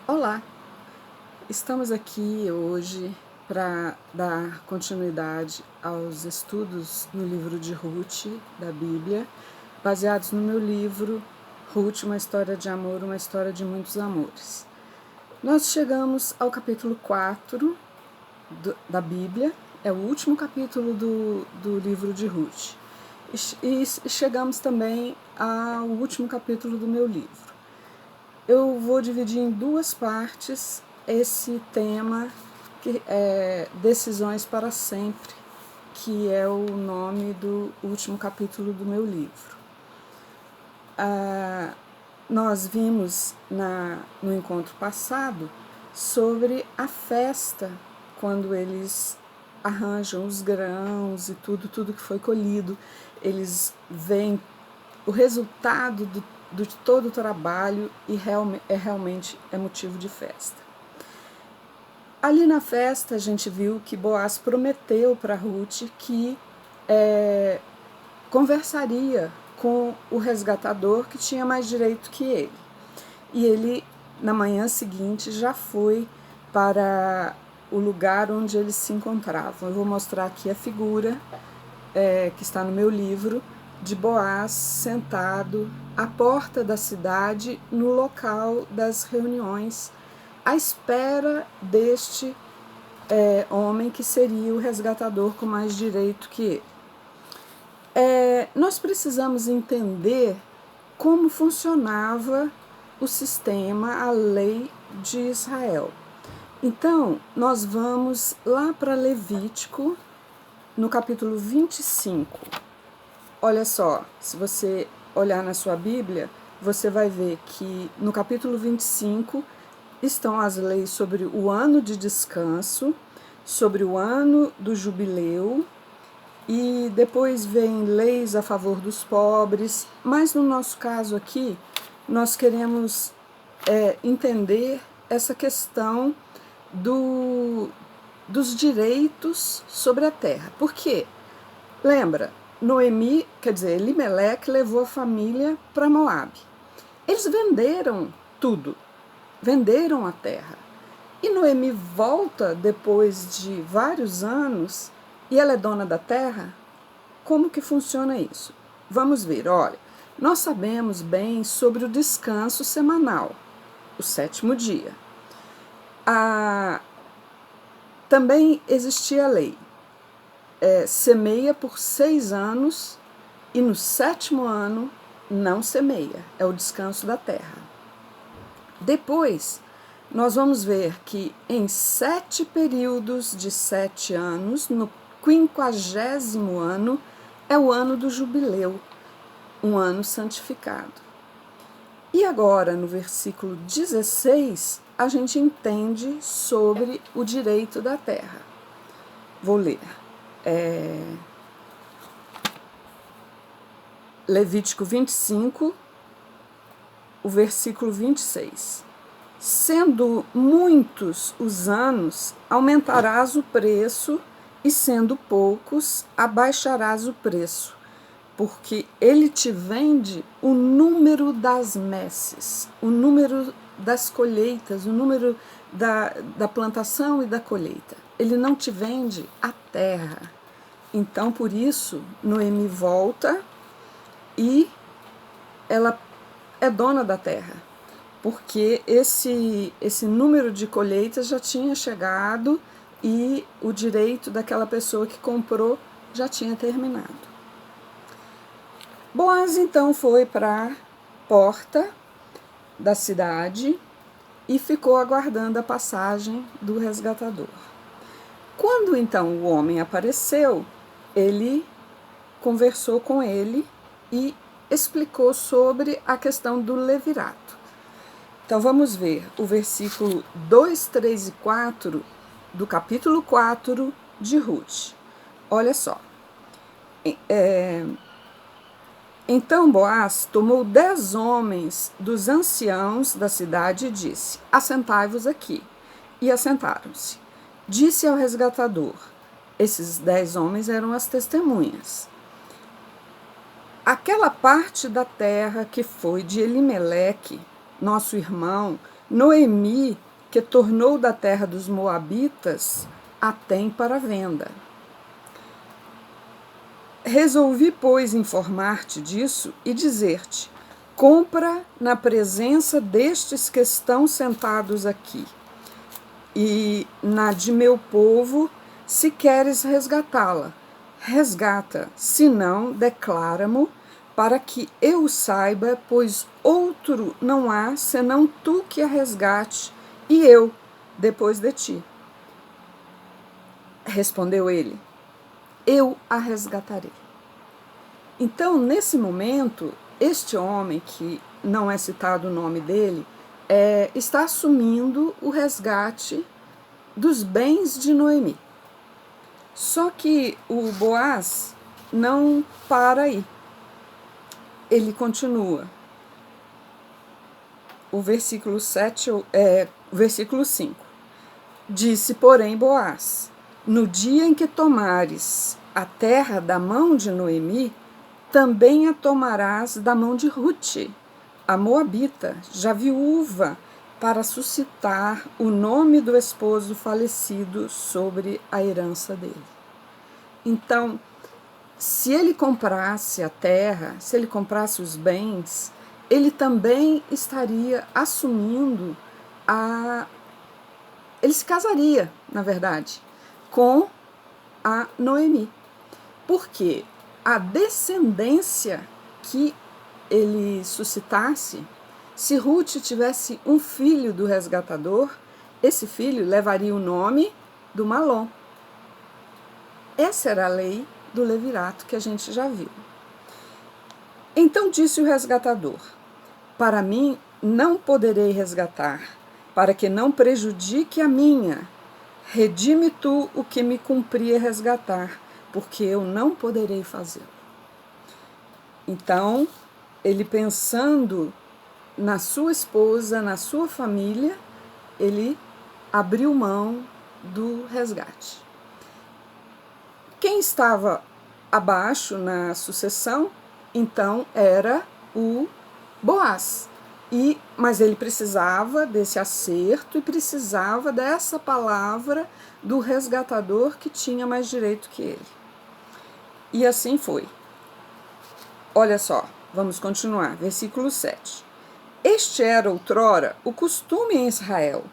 Olá, estamos aqui hoje para dar continuidade aos estudos no livro de Ruth, da Bíblia, baseados no meu livro Ruth, uma história de amor, uma história de muitos amores. Nós chegamos ao capítulo 4 da Bíblia, é o último capítulo do livro de Ruth. E chegamos também ao último capítulo do meu livro. Eu vou dividir em duas partes esse tema, que é Decisões para Sempre, que é o nome do último capítulo do meu livro. Nós vimos no encontro passado sobre a festa, quando eles arranjam os grãos e tudo que foi colhido. Eles veem o resultado de todo o trabalho e realmente é motivo de festa. Ali na festa a gente viu que Boaz prometeu para Ruth que conversaria com o resgatador que tinha mais direito que ele. E ele, na manhã seguinte, já foi para o lugar onde eles se encontravam. Eu vou mostrar aqui a figura que está no meu livro, de Boaz sentado à porta da cidade, no local das reuniões, à espera deste homem que seria o resgatador com mais direito que ele. Nós precisamos entender como funcionava o sistema, a lei de Israel. Então, nós vamos lá para Levítico, no capítulo 25. Olha só, se você olhar na sua Bíblia, você vai ver que no capítulo 25 estão as leis sobre o ano de descanso, sobre o ano do jubileu, e depois vem leis a favor dos pobres, mas no nosso caso aqui, nós queremos entender essa questão dos direitos sobre a terra. Por quê? Lembra, Elimeleque levou a família para Moabe. Eles venderam tudo, venderam a terra. E Noemi volta depois de vários anos e ela é dona da terra? Como que funciona isso? Vamos ver, olha, nós sabemos bem sobre o descanso semanal, o 7º dia. Também existia a lei, semeia por 6 anos e no 7º ano não semeia, é o descanso da terra. Depois, nós vamos ver que em 7 períodos de 7 anos, no 50º ano, é o ano do jubileu, um ano santificado. E agora, no versículo 16, a gente entende sobre o direito da terra. Vou ler. Levítico 25, o versículo 26. Sendo muitos os anos, aumentarás o preço, e sendo poucos, abaixarás o preço, porque ele te vende o número das messes, o número das colheitas, o número da plantação e da colheita. Ele não te vende a terra. Então, por isso, Noemi volta e ela é dona da terra, porque esse número de colheitas já tinha chegado e o direito daquela pessoa que comprou já tinha terminado. Boaz então foi para a porta da cidade e ficou aguardando a passagem do resgatador. Quando então o homem apareceu, ele conversou com ele e explicou sobre a questão do levirato. Então vamos ver o versículo 2, 3 e 4 do capítulo 4 de Ruth. Olha só. Então Boaz tomou 10 homens dos anciãos da cidade e disse: assentai-vos aqui. E assentaram-se. Disse ao resgatador: esses 10 homens eram as testemunhas. Aquela parte da terra que foi de Elimeleque, nosso irmão, Noemi, que tornou da terra dos Moabitas, a tem para venda. Resolvi, pois, informar-te disso e dizer-te: compra na presença destes que estão sentados aqui, e na de meu povo, se queres resgatá-la, resgata, se não, declara-mo, para que eu saiba, pois outro não há, senão tu que a resgate, e eu, depois de ti. Respondeu ele: eu a resgatarei. Então, nesse momento, este homem, que não é citado o nome dele, está assumindo o resgate dos bens de Noemi. Só que o Boaz não para aí. Ele continua. O versículo 5. Disse, porém, Boaz: no dia em que tomares a terra da mão de Noemi, também a tomarás da mão de Rute, a moabita, já viúva, para suscitar o nome do esposo falecido sobre a herança dele. Então, se ele comprasse a terra, se ele comprasse os bens, ele também estaria assumindo ele se casaria, na verdade, com a Noemi. Porque a descendência que ele suscitasse, se Ruth tivesse um filho do resgatador, esse filho levaria o nome do Malom. Essa era a lei do levirato que a gente já viu. Então disse o resgatador: para mim não poderei resgatar, para que não prejudique a minha. Redime tu o que me cumpria resgatar, porque eu não poderei fazê-lo. Então, ele pensando na sua esposa, na sua família, ele abriu mão do resgate. Quem estava abaixo na sucessão, então, era o Boaz. Mas ele precisava desse acerto e precisava dessa palavra do resgatador que tinha mais direito que ele. E assim foi. Olha só, vamos continuar. Versículo 7. Este era outrora o costume em Israel,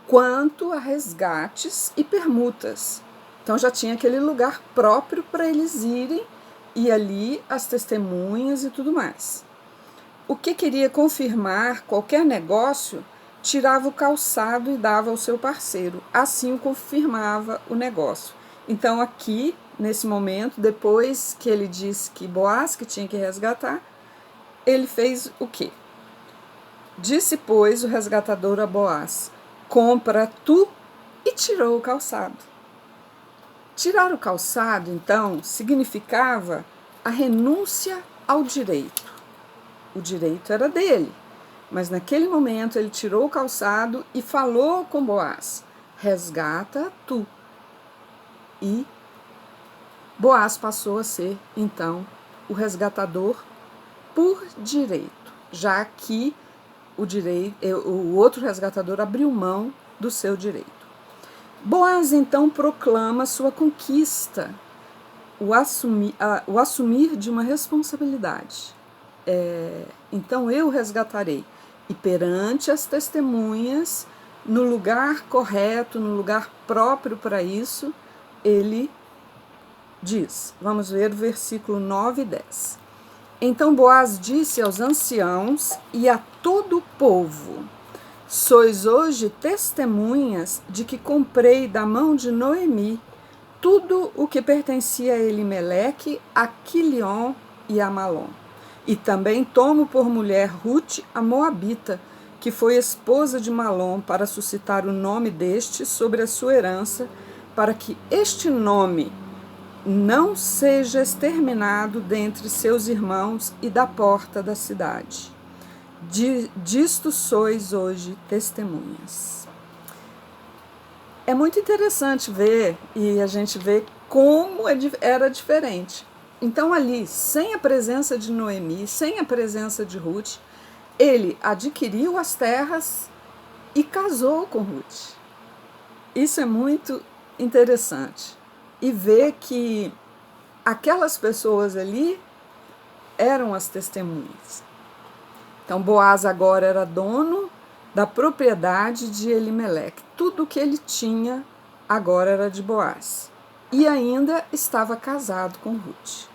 quanto a resgates e permutas. Então já tinha aquele lugar próprio para eles irem, e ali as testemunhas e tudo mais. O que queria confirmar qualquer negócio, tirava o calçado e dava ao seu parceiro. Assim confirmava o negócio. Então aqui, nesse momento, depois que ele disse que Boaz que tinha que resgatar, ele fez o quê? Disse, pois, o resgatador a Boaz: compra tu, e tirou o calçado. Tirar o calçado, então, significava a renúncia ao direito. O direito era dele, mas naquele momento ele tirou o calçado e falou com Boaz: resgata tu. E Boaz passou a ser, então, o resgatador por direito, já que o outro resgatador abriu mão do seu direito. Boaz, então, proclama sua conquista, o assumir de uma responsabilidade. Então eu resgatarei. E perante as testemunhas, no lugar correto, no lugar próprio para isso, ele diz, vamos ver o versículo 9 e 10. Então Boaz disse aos anciãos e a todo o povo: sois hoje testemunhas de que comprei da mão de Noemi tudo o que pertencia a Elimeleque, a Quilion e a Malom. E também tomo por mulher Rute, a moabita, que foi esposa de Malom, para suscitar o nome deste sobre a sua herança, para que este nome não seja exterminado dentre seus irmãos e da porta da cidade. Disto sois hoje testemunhas. É muito interessante ver, e a gente vê como era diferente. Então ali, sem a presença de Noemi, sem a presença de Ruth, ele adquiriu as terras e casou com Ruth. Isso é muito interessante. E ver que aquelas pessoas ali eram as testemunhas. Então Boaz agora era dono da propriedade de Elimeleque. Tudo que ele tinha agora era de Boaz. E ainda estava casado com Ruth.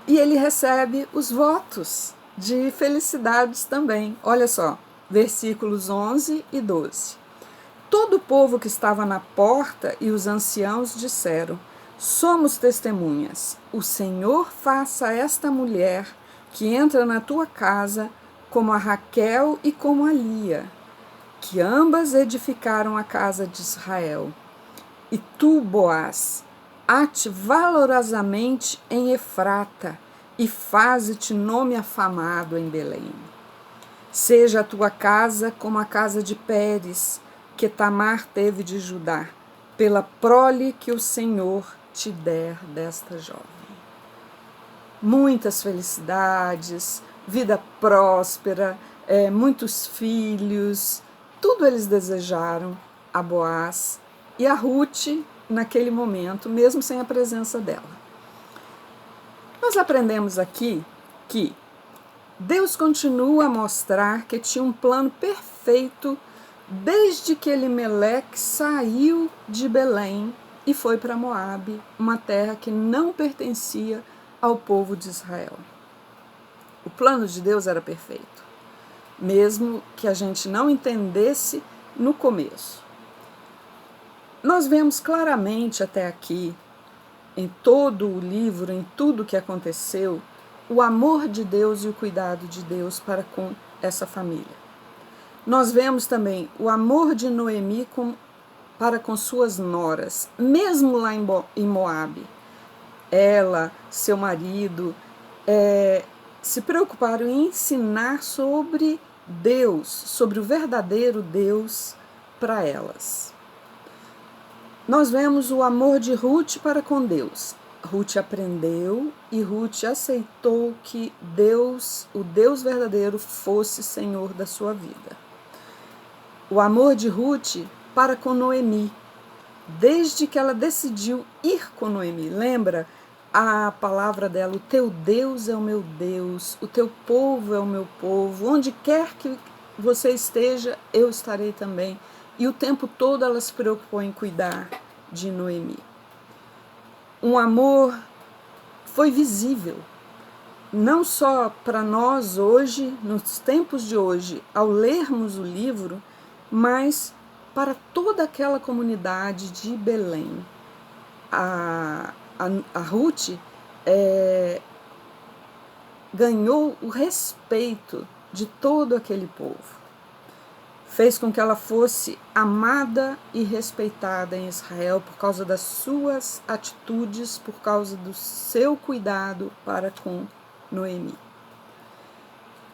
E ele recebe os votos de felicidades também. Olha só, versículos 11 e 12. Todo o povo que estava na porta e os anciãos disseram: somos testemunhas. O Senhor faça a esta mulher que entra na tua casa como a Raquel e como a Lia, que ambas edificaram a casa de Israel. E tu, Boaz, ate valorosamente em Efrata e faze-te nome afamado em Belém. Seja a tua casa como a casa de Pérez, que Tamar teve de Judá, pela prole que o Senhor te der desta jovem. Muitas felicidades, vida próspera, muitos filhos, tudo eles desejaram a Boaz e a Ruth naquele momento, mesmo sem a presença dela. Nós aprendemos aqui que Deus continua a mostrar que tinha um plano perfeito desde que Elimeleque saiu de Belém e foi para Moabe, uma terra que não pertencia ao povo de Israel. O plano de Deus era perfeito, mesmo que a gente não entendesse no começo. Nós vemos claramente até aqui, em todo o livro, em tudo que aconteceu, o amor de Deus e o cuidado de Deus para com essa família. Nós vemos também o amor de Noemi para com suas noras, mesmo lá em Moabe. Ela, seu marido, se preocuparam em ensinar sobre Deus, sobre o verdadeiro Deus para elas. Nós vemos o amor de Ruth para com Deus. Ruth aprendeu e Ruth aceitou que Deus, o Deus verdadeiro, fosse Senhor da sua vida. O amor de Ruth para com Noemi, desde que ela decidiu ir com Noemi. Lembra a palavra dela: o teu Deus é o meu Deus, o teu povo é o meu povo, onde quer que você esteja, eu estarei também. E o tempo todo ela se preocupou em cuidar de Noemi. Um amor foi visível, não só para nós hoje, nos tempos de hoje, ao lermos o livro, mas para toda aquela comunidade de Belém. A Ruth ganhou o respeito de todo aquele povo. Fez com que ela fosse amada e respeitada em Israel por causa das suas atitudes, por causa do seu cuidado para com Noemi.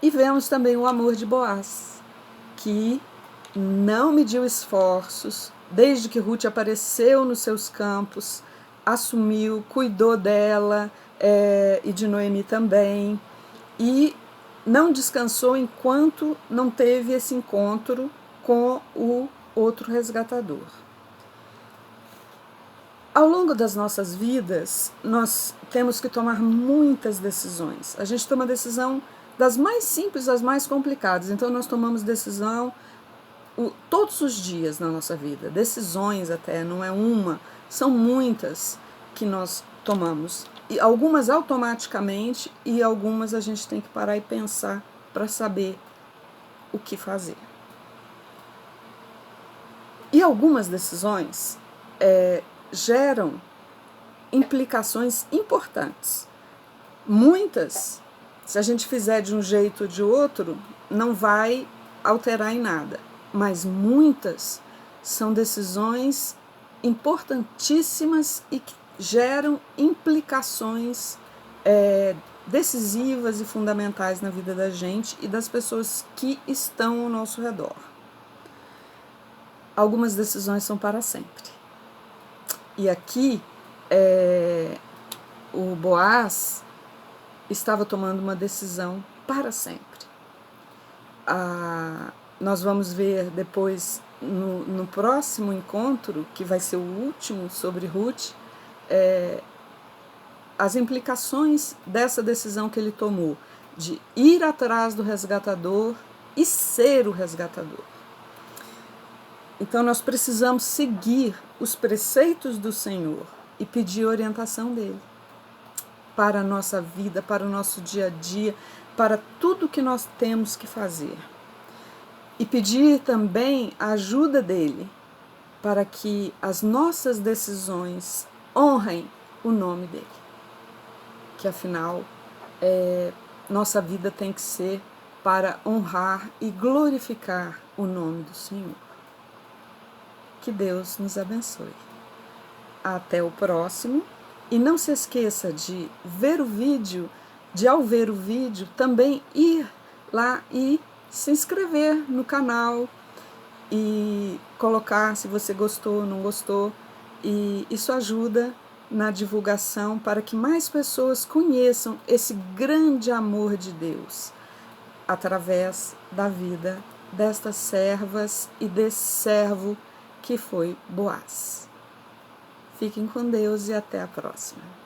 E vemos também o amor de Boaz, que não mediu esforços, desde que Ruth apareceu nos seus campos, assumiu, cuidou dela e de Noemi também, e não descansou enquanto não teve esse encontro com o outro resgatador. Ao longo das nossas vidas, nós temos que tomar muitas decisões. A gente toma decisão das mais simples às mais complicadas. Então, nós tomamos decisão todos os dias na nossa vida. Decisões até, não é uma, são muitas que nós tomamos. E algumas automaticamente e algumas a gente tem que parar e pensar para saber o que fazer. E algumas decisões geram implicações importantes. Muitas, se a gente fizer de um jeito ou de outro, não vai alterar em nada. Mas muitas são decisões importantíssimas e que geram implicações decisivas e fundamentais na vida da gente e das pessoas que estão ao nosso redor. Algumas decisões são para sempre. E aqui o Boaz estava tomando uma decisão para sempre. nós vamos ver depois no próximo encontro, que vai ser o último sobre Ruth, as implicações dessa decisão que ele tomou, de ir atrás do resgatador e ser o resgatador. Então nós precisamos seguir os preceitos do Senhor e pedir orientação dele para a nossa vida, para o nosso dia a dia, para tudo que nós temos que fazer. E pedir também a ajuda dele para que as nossas decisões honrem o nome dele. Que afinal, nossa vida tem que ser para honrar e glorificar o nome do Senhor. Que Deus nos abençoe. Até o próximo. E não se esqueça de ver o vídeo, ao ver o vídeo, também ir lá e se inscrever no canal e colocar se você gostou ou não gostou. E isso ajuda na divulgação para que mais pessoas conheçam esse grande amor de Deus através da vida destas servas e desse servo que foi Boaz. Fiquem com Deus e até a próxima.